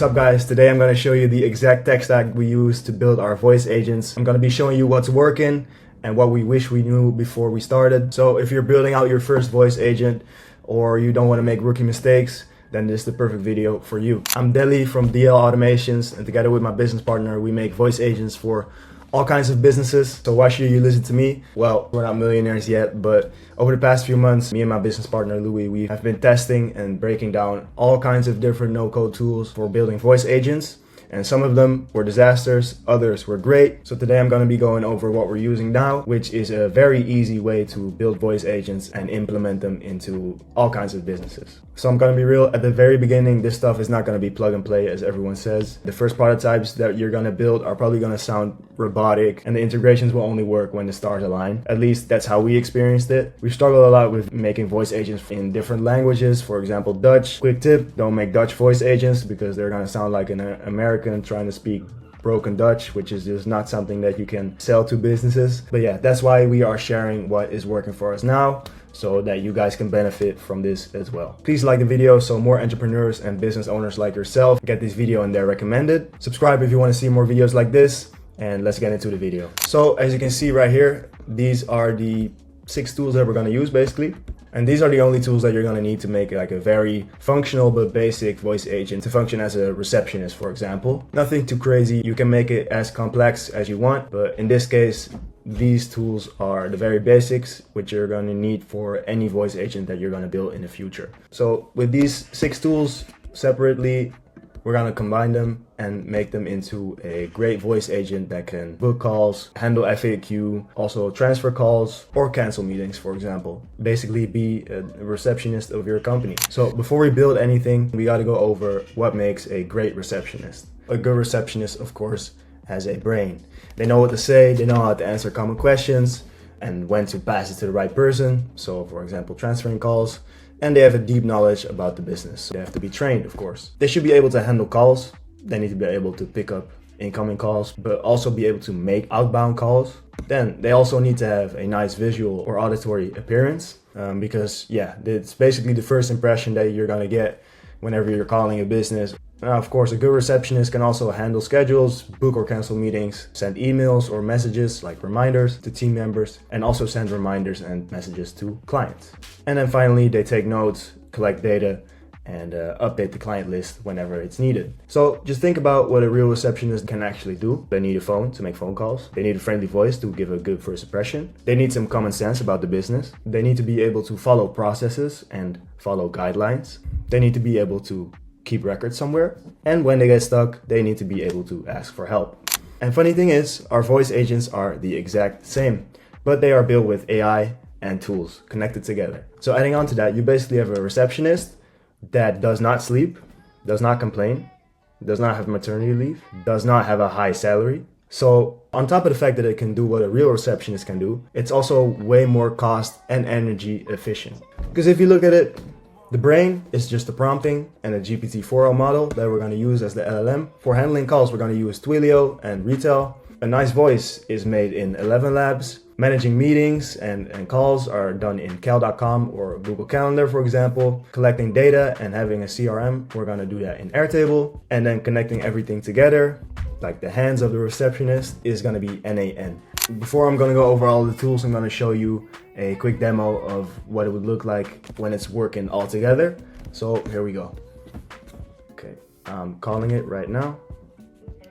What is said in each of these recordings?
up guys? Today I'm going to show you the exact tech stack we use to build our voice agents. I'm going to be showing you what's working and what we wish we knew before we started. So if you're building out your first voice agent or you don't want to make rookie mistakes, then this is the perfect video for you. I'm Deli from DL Automations, and together with my business partner we make voice agents for all kinds of businesses. So why should you listen to me? Well, we're not millionaires yet, but over the past few months, me and my business partner Louis, we have been testing and breaking down all kinds of different no-code tools for building voice agents. And some of them were disasters, others were great. So today I'm going to be going over what we're using now, which is a very easy way to build voice agents and implement them into all kinds of businesses. So I'm going to be real, at the very beginning, this stuff is not going to be plug and play as everyone says. The first prototypes that you're going to build are probably going to sound robotic, and the integrations will only work when the stars align. At least that's how we experienced it. We struggled a lot with making voice agents in different languages. For example, Dutch. Quick tip, don't make Dutch voice agents because they're going to sound like an American trying to speak broken Dutch, which is just not something that you can sell to businesses. But yeah, that's why we are sharing what is working for us now, so that you guys can benefit from this as well. Please like the video so more entrepreneurs and business owners like yourself get this video in their recommended. Subscribe if you want to see more videos like this, and let's get into the video. So as you can see right here, these are the 6 tools that we're going to use basically. And these are the only tools that you're going to need to make like a very functional but basic voice agent to function as a receptionist, for example. Nothing too crazy. You can make it as complex as you want, but in this case, these tools are the very basics, which you're going to need for any voice agent that you're going to build in the future. So with these 6 tools separately, we're going to combine them and make them into a great voice agent that can book calls, handle FAQ, also transfer calls or cancel meetings, for example. Basically be a receptionist of your company. So before we build anything, we got to go over what makes a great receptionist. A good receptionist, of course, has a brain. They know what to say, they know how to answer common questions and when to pass it to the right person. So for example, transferring calls. And they have a deep knowledge about the business. They have to be trained, of course. They should be able to handle calls. They need to be able to pick up incoming calls, but also be able to make outbound calls. Then they also need to have a nice visual or auditory appearance because yeah, it's basically the first impression that you're gonna get whenever you're calling a business. Now, of course, a good receptionist can also handle schedules, book or cancel meetings, send emails or messages like reminders to team members, and also send reminders and messages to clients. And then finally, they take notes, collect data, and update the client list whenever it's needed. So just think about what a real receptionist can actually do. They need a phone to make phone calls. They need a friendly voice to give a good first impression. They need some common sense about the business. They need to be able to follow processes and follow guidelines. They need to be able to keep records somewhere. And when they get stuck, they need to be able to ask for help. And funny thing is, our voice agents are the exact same, but they are built with AI and tools connected together. So adding on to that, you basically have a receptionist that does not sleep, does not complain, does not have maternity leave, does not have a high salary. So on top of the fact that it can do what a real receptionist can do, it's also way more cost and energy efficient. Because if you look at it, the brain is just the prompting and a GPT-4o model that we're going to use as the LLM. For handling calls, we're going to use Twilio and Retell. A nice voice is made in 11 Labs. Managing meetings and calls are done in cal.com or Google Calendar, for example. Collecting data and having a CRM, we're going to do that in Airtable. And then connecting everything together, like the hands of the receptionist, is going to be NAN. Before I'm going to go over all the tools, I'm going to show you a quick demo of what it would look like when it's working all together. So here we go. Okay, I'm calling it right now.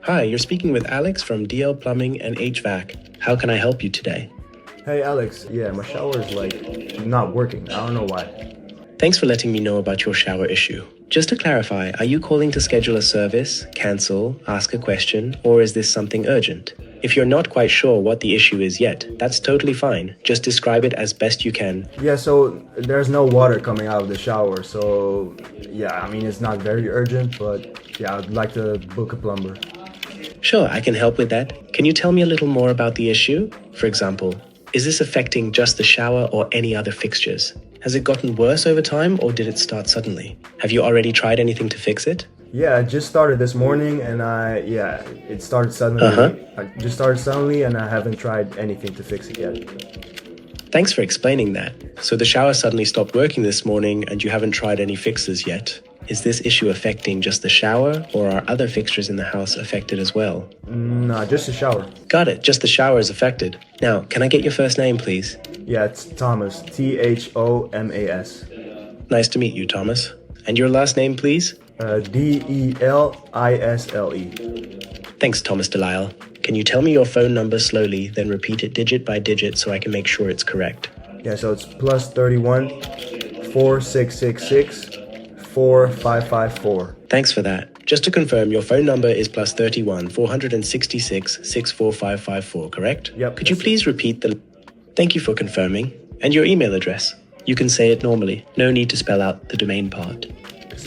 Hi, you're speaking with Alex from DL Plumbing and HVAC. How can I help you today? Hey Alex, yeah, my shower is like not working. I don't know why. Thanks for letting me know about your shower issue. Just to clarify, are you calling to schedule a service, cancel, ask a question, or is this something urgent? If you're not quite sure what the issue is yet, that's totally fine. Just describe it as best you can. Yeah, so there's no water coming out of the shower. So yeah, I mean, it's not very urgent, but yeah, I'd like to book a plumber. Sure, I can help with that. Can you tell me a little more about the issue? For example, is this affecting just the shower or any other fixtures? Has it gotten worse over time or did it start suddenly? Have you already tried anything to fix it? Yeah, I just started this morning and it started suddenly. I just started suddenly and I haven't tried anything to fix it yet. Thanks for explaining that. So the shower suddenly stopped working this morning and you haven't tried any fixes yet. Is this issue affecting just the shower, or are other fixtures in the house affected as well? Nah, just a shower. Got it, just the shower is affected. Now, can I get your first name, please? Yeah, it's Thomas. Thomas. Nice to meet you, Thomas. And your last name, please? Delisle. Thanks, Thomas Delisle. Can you tell me your phone number slowly, then repeat it digit by digit so I can make sure it's correct? Yeah, so it's +31 4666 4554. Thanks for that. Just to confirm, your phone number is +31 466 64554, correct? Yep. Could you please repeat the... Thank you for confirming. And your email address? You can say it normally. No need to spell out the domain part.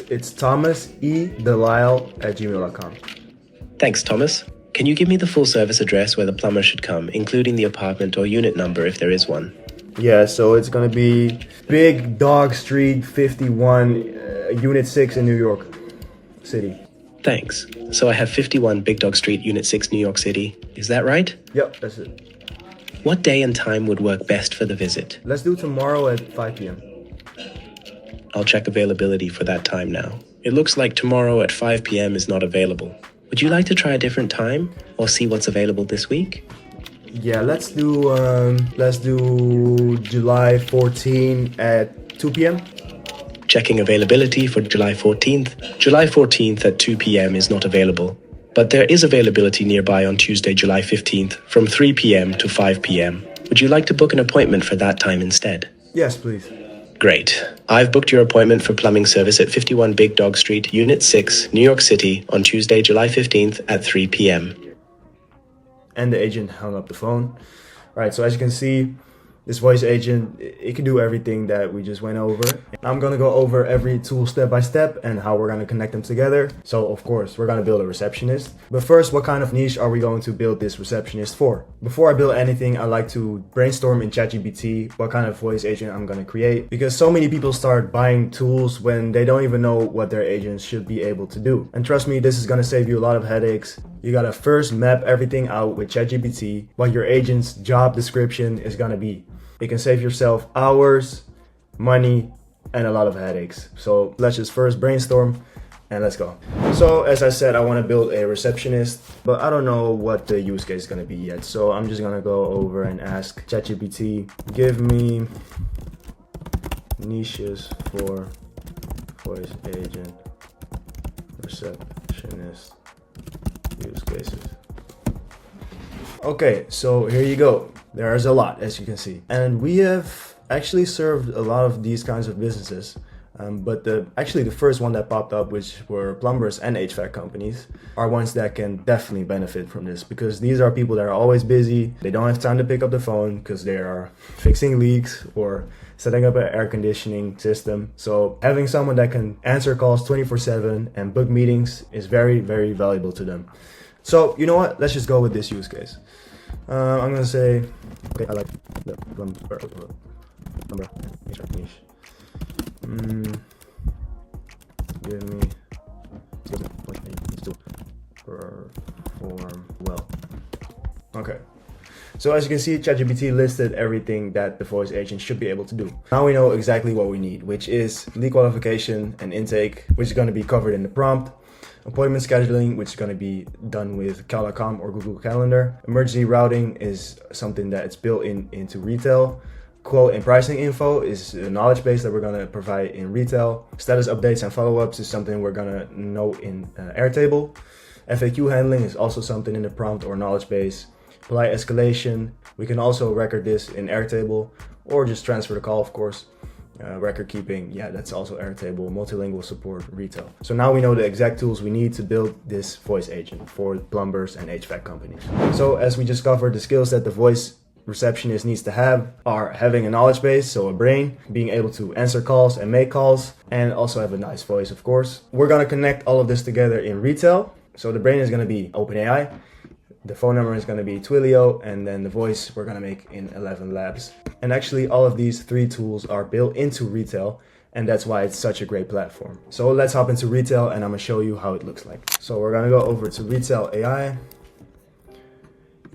It's thomasedelisle@gmail.com. Thanks, Thomas. Can you give me the full service address where the plumber should come, including the apartment or unit number if there is one? Yeah, so it's gonna be Big Dog Street 51, Unit 6 in New York City. Thanks. So I have 51 Big Dog Street, Unit 6, New York City. Is that right? Yep, that's it. What day and time would work best for the visit? Let's do tomorrow at 5 p.m. I'll check availability for that time now. It looks like tomorrow at 5 p.m. is not available. Would you like to try a different time or see what's available this week? Yeah, let's do July 14 at 2 p.m. Checking availability for July 14th. July 14th at 2 p.m. is not available, but there is availability nearby on Tuesday, July 15th from 3 p.m. to 5 p.m. Would you like to book an appointment for that time instead? Yes, please. Great. I've booked your appointment for plumbing service at 51 Big Dog Street, Unit 6, New York City on Tuesday, July 15th at 3 p.m. And the agent hung up the phone. All right, so as you can see, this voice agent, it can do everything that we just went over. I'm gonna go over every tool step by step and how we're gonna connect them together. So of course, we're gonna build a receptionist. But first, what kind of niche are we going to build this receptionist for? Before I build anything, I like to brainstorm in ChatGPT what kind of voice agent I'm gonna create. Because so many people start buying tools when they don't even know what their agents should be able to do. And trust me, this is gonna save you a lot of headaches. You gotta first map everything out with ChatGPT, what your agent's job description is gonna be. It can save yourself hours, money, and a lot of headaches. So let's just first brainstorm and let's go. So as I said, I want to build a receptionist, but I don't know what the use case is going to be yet. So I'm just going to go over and ask ChatGPT, give me niches for voice agent, receptionist use cases. Okay, so here you go. There's a lot, as you can see. And we have actually served a lot of these kinds of businesses. But the first one that popped up, which were plumbers and HVAC companies, are ones that can definitely benefit from this, because these are people that are always busy. They don't have time to pick up the phone because they are fixing leaks or setting up an air conditioning system. So having someone that can answer calls 24/7 and book meetings is very, very valuable to them. So you know what? Let's just go with this use case. I'm gonna say, okay, I like the plumber niche. Give me what I need to perform well. Okay. So as you can see, ChatGPT listed everything that the voice agent should be able to do. Now we know exactly what we need, which is lead qualification and intake, which is going to be covered in the prompt. Appointment scheduling, which is going to be done with Cal.com or Google Calendar. Emergency routing is something that it's built into Retell. Quote and pricing info is a knowledge base that we're going to provide in Retell. Status updates and follow-ups is something we're going to know in Airtable. FAQ handling is also something in the prompt or knowledge base. Polite escalation, we can also record this in Airtable or just transfer the call, of course. Record keeping, yeah, that's also Airtable. Multilingual support, Retell. So now we know the exact tools we need to build this voice agent for plumbers and HVAC companies. So as we just covered, the skills that the voice receptionist needs to have are having a knowledge base, so a brain, being able to answer calls and make calls, and also have a nice voice, of course. We're gonna connect all of this together in Retell. So the brain is gonna be OpenAI. The phone number is going to be Twilio, and then the voice we're going to make in 11 Labs. And actually all of these three tools are built into Retell, and that's why it's such a great platform. So let's hop into Retell and I'm going to show you how it looks like. So we're going to go over to Retell AI.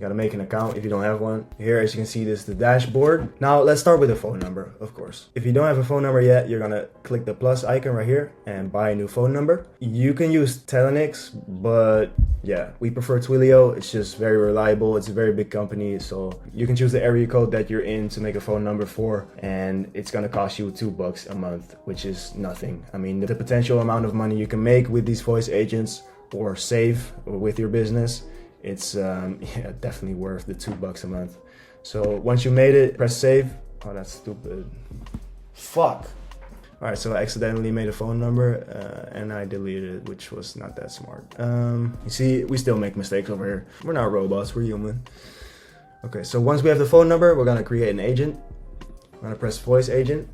You gotta make an account if you don't have one. Here, as you can see, this is the dashboard. Now, let's start with a phone number, of course. If you don't have a phone number yet, you're gonna click the plus icon right here and buy a new phone number. You can use Telenix, but yeah, we prefer Twilio. It's just very reliable. It's a very big company, so you can choose the area code that you're in to make a phone number for, and it's gonna cost you $2 a month, which is nothing. I mean, the potential amount of money you can make with these voice agents or save with your business, it's yeah, definitely worth the $2 a month. So once you made it, press save. Oh, that's stupid. Fuck. All right, so I accidentally made a phone number and I deleted it, which was not that smart. You see, we still make mistakes over here. We're not robots, we're human. Okay, so once we have the phone number, we're gonna create an agent. I'm gonna press voice agent.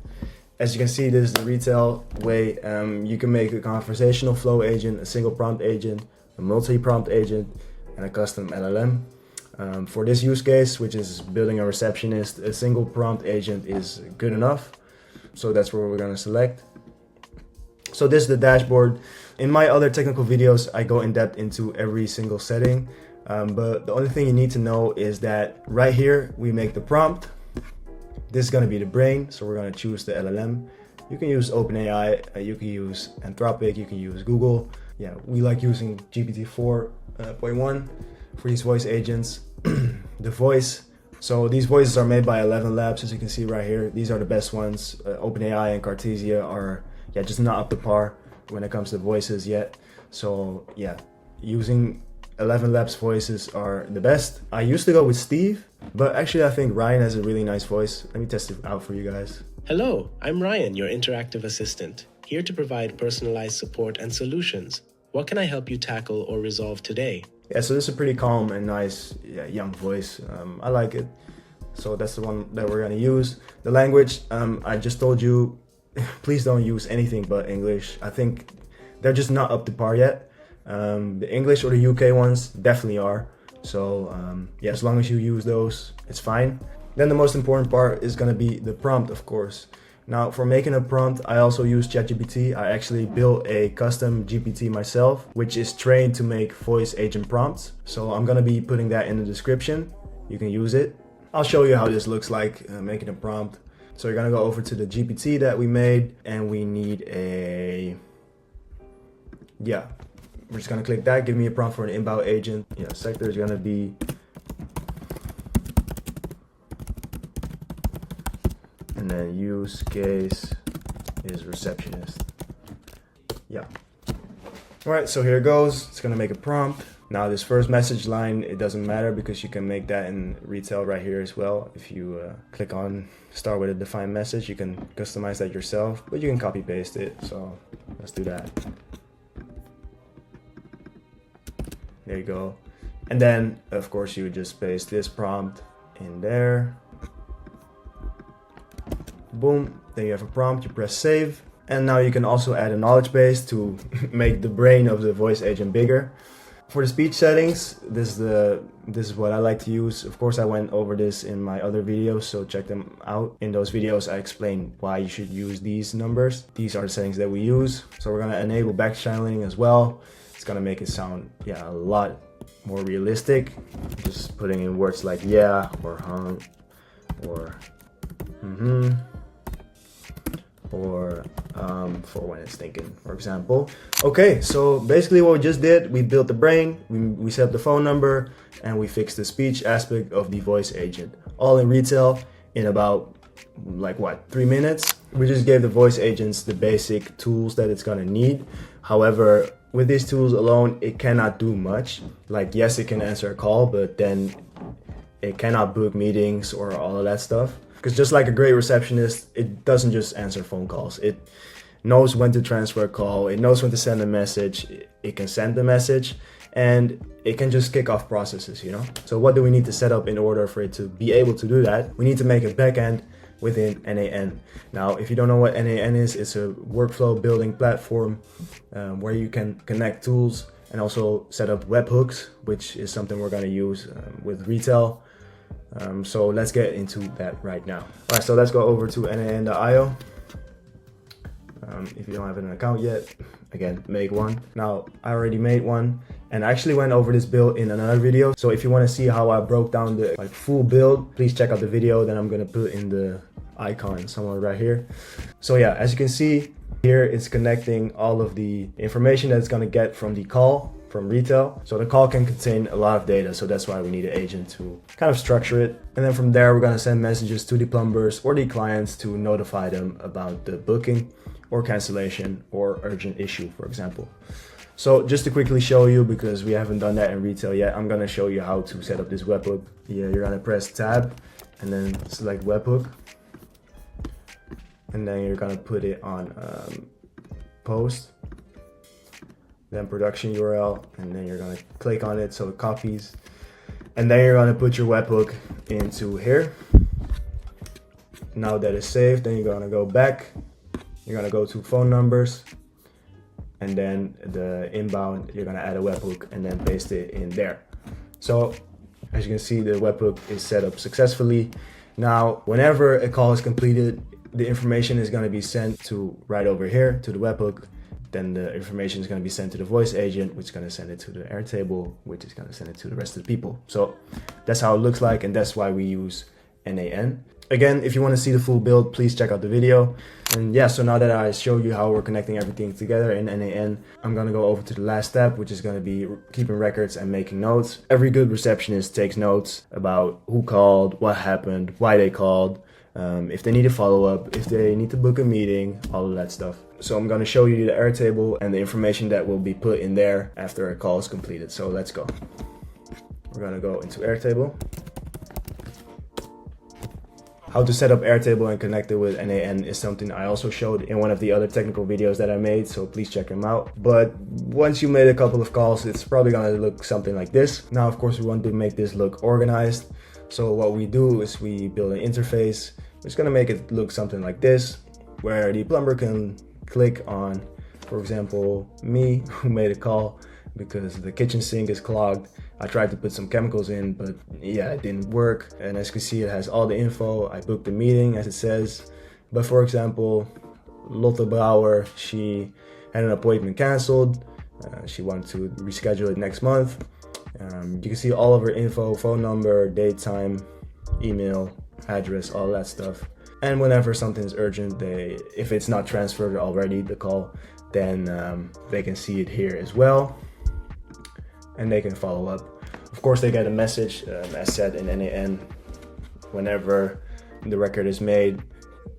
As you can see, this is the Retell way. You can make a conversational flow agent, a single prompt agent, a multi-prompt agent, and a custom LLM. For this use case, which is building a receptionist, a single prompt agent is good enough. So that's what we're gonna select. So this is the dashboard. In my other technical videos, I go in depth into every single setting. But the only thing you need to know is that right here, we make the prompt. This is gonna be the brain, so we're gonna choose the LLM. You can use OpenAI, you can use Anthropic, you can use Google. Yeah, we like using GPT 4.1 for these voice agents. The voice, so these voices are made by 11 Labs, as you can see right here. These are the best ones. OpenAI and Cartesia are just not up to par when it comes to voices yet. So yeah, using 11 Labs voices are the best. I used to go with Steve, but actually I think Ryan has a really nice voice. Let me test it out for you guys. Hello, I'm Ryan, your interactive assistant, here to provide personalized support and solutions. What can I help you tackle or resolve today? Yeah, so this is a pretty calm and nice young voice. I like it. So that's the one that we're gonna use. The language, I just told you, please don't use anything but English. I think they're just not up to par yet. The English or the UK ones definitely are. So yeah, as long as you use those, it's fine. Then the most important part is gonna be the prompt, of course. Now, for making a prompt, I also use ChatGPT. I actually built a custom GPT myself, which is trained to make voice agent prompts. So I'm gonna be putting that in the description. You can use it. I'll show you how this looks like making a prompt. So you're gonna go over to the GPT that we made, and we need a, yeah, we're just gonna click that, give me a prompt for an inbound agent. Yeah, sector is gonna be and then use case is receptionist. Yeah. All right, so here it goes. It's gonna make a prompt. Now this first message line, it doesn't matter because you can make that in Retell right here as well. If you click on start with a defined message, you can customize that yourself, but you can copy paste it. So let's do that. There you go. And then of course you would just paste this prompt in there. Boom, then you have a prompt, you press save. And now you can also add a knowledge base to make the brain of the voice agent bigger. For the speech settings, this is what I like to use. Of course, I went over this in my other videos, so check them out. In those videos, I explain why you should use these numbers. These are the settings that we use. So we're gonna enable back channeling as well. It's gonna make it sound, a lot more realistic. Just putting in words like yeah, or or or for when it's thinking, for example. Okay, so basically what we just did, we built the brain, we set up the phone number, and we fixed the speech aspect of the voice agent. All in Retell in about, 3 minutes. We just gave the voice agents the basic tools that it's gonna need. However, with these tools alone, it cannot do much. Yes, it can answer a call, but then it cannot book meetings or all of that stuff. Because just like a great receptionist, it doesn't just answer phone calls. It knows when to transfer a call. It knows when to send a message. It can send the message, and it can just kick off processes, So what do we need to set up in order for it to be able to do that? We need to make a backend within NAN. Now, if you don't know what NAN is, it's a workflow building platform where you can connect tools and also set up webhooks, which is something we're going to use with Retell. So let's get into that right now. All right, so let's go over to nan.io. If you don't have an account yet, again, make one. Now, I already made one, and I actually went over this build in another video. So if you want to see how I broke down the full build, please check out the video that I'm gonna put in the icon somewhere right here. So yeah, as you can see here, it's connecting all of the information that it's gonna get from the call from Retell. So the call can contain a lot of data, so that's why we need an agent to kind of structure it. And then from there, we're gonna send messages to the plumbers or the clients to notify them about the booking or cancellation or urgent issue, for example. So just to quickly show you, because we haven't done that in Retell yet, I'm gonna show you how to set up this webhook. Yeah, you're gonna press tab and then select webhook. And then you're gonna put it on post, then production URL, and then you're gonna click on it so it copies. And then you're gonna put your webhook into here. Now that it's saved, then you're gonna go back. You're gonna go to phone numbers, and then the inbound, you're gonna add a webhook and then paste it in there. So as you can see, the webhook is set up successfully. Now, whenever a call is completed, the information is going to be sent to right over here to the webhook. Then the information is going to be sent to the voice agent, which is going to send it to the Airtable, which is going to send it to the rest of the people. So that's how it looks like, and that's why we use NAN. Again, if you want to see the full build, please check out the video. And yeah, so now that I showed you how we're connecting everything together in NAN, I'm going to go over to the last step, which is going to be keeping records and making notes. Every good receptionist takes notes about who called, what happened, why they called, if they need a follow-up, if they need to book a meeting, all of that stuff. So I'm going to show you the Airtable and the information that will be put in there after a call is completed. So let's go. We're going to go into Airtable. How to set up Airtable and connect it with NAN is something I also showed in one of the other technical videos that I made, so please check them out. But once you made a couple of calls, it's probably going to look something like this. Now, of course, we want to make this look organized. So what we do is we build an interface. It's going to make it look something like this, where the plumber can click on, for example, me, who made a call because the kitchen sink is clogged. I tried to put some chemicals in, but yeah, it didn't work. And as you can see, it has all the info. I booked the meeting as it says. But for example, Lotte Bauer, she had an appointment canceled. She wanted to reschedule it next month. You can see all of her info, phone number, date, time, email, address, all that stuff. And whenever something is urgent, if it's not transferred already, the call, then they can see it here as well. And they can follow up. Of course, they get a message, as said in NAN, whenever the record is made,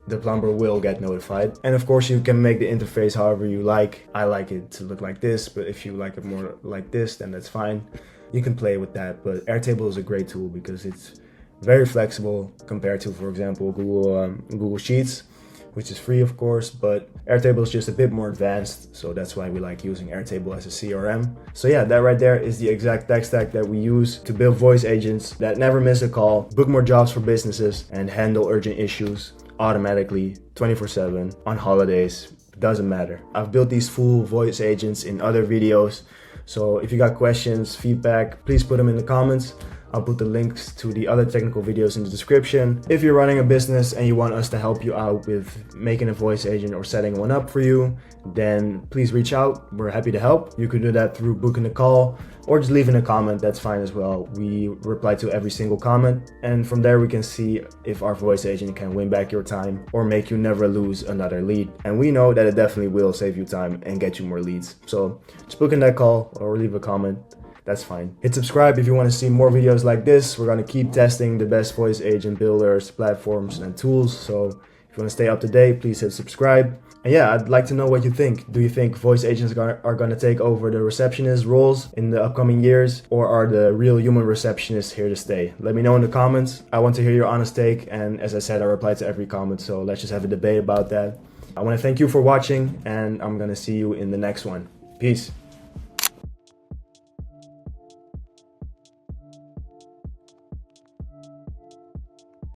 the plumber will get notified. And of course, you can make the interface however you like. I like it to look like this, but if you like it more like this, then that's fine. You can play with that, but Airtable is a great tool because it's very flexible compared to, for example, Google Sheets, which is free, of course, but Airtable is just a bit more advanced, so that's why we like using Airtable as a CRM. So yeah, that right there is the exact tech stack that we use to build voice agents that never miss a call, book more jobs for businesses, and handle urgent issues automatically 24/7 on holidays. Doesn't matter. I've built these full voice agents in other videos, so if you got questions, feedback, please put them in the comments. I'll put the links to the other technical videos in the description. If you're running a business and you want us to help you out with making a voice agent or setting one up for you, then please reach out. We're happy to help. You can do that through booking a call or just leaving a comment. That's fine as well. We reply to every single comment, and from there we can see if our voice agent can win back your time or make you never lose another lead. And we know that it definitely will save you time and get you more leads. So just book in that call or leave a comment. That's fine. Hit subscribe if you want to see more videos like this. We're going to keep testing the best voice agent builders, platforms, and tools. So if you want to stay up to date, please hit subscribe. And yeah, I'd like to know what you think. Do you think voice agents are going to take over the receptionist roles in the upcoming years, or are the real human receptionists here to stay? Let me know in the comments. I want to hear your honest take. And as I said, I reply to every comment. So let's just have a debate about that. I want to thank you for watching, and I'm going to see you in the next one. Peace.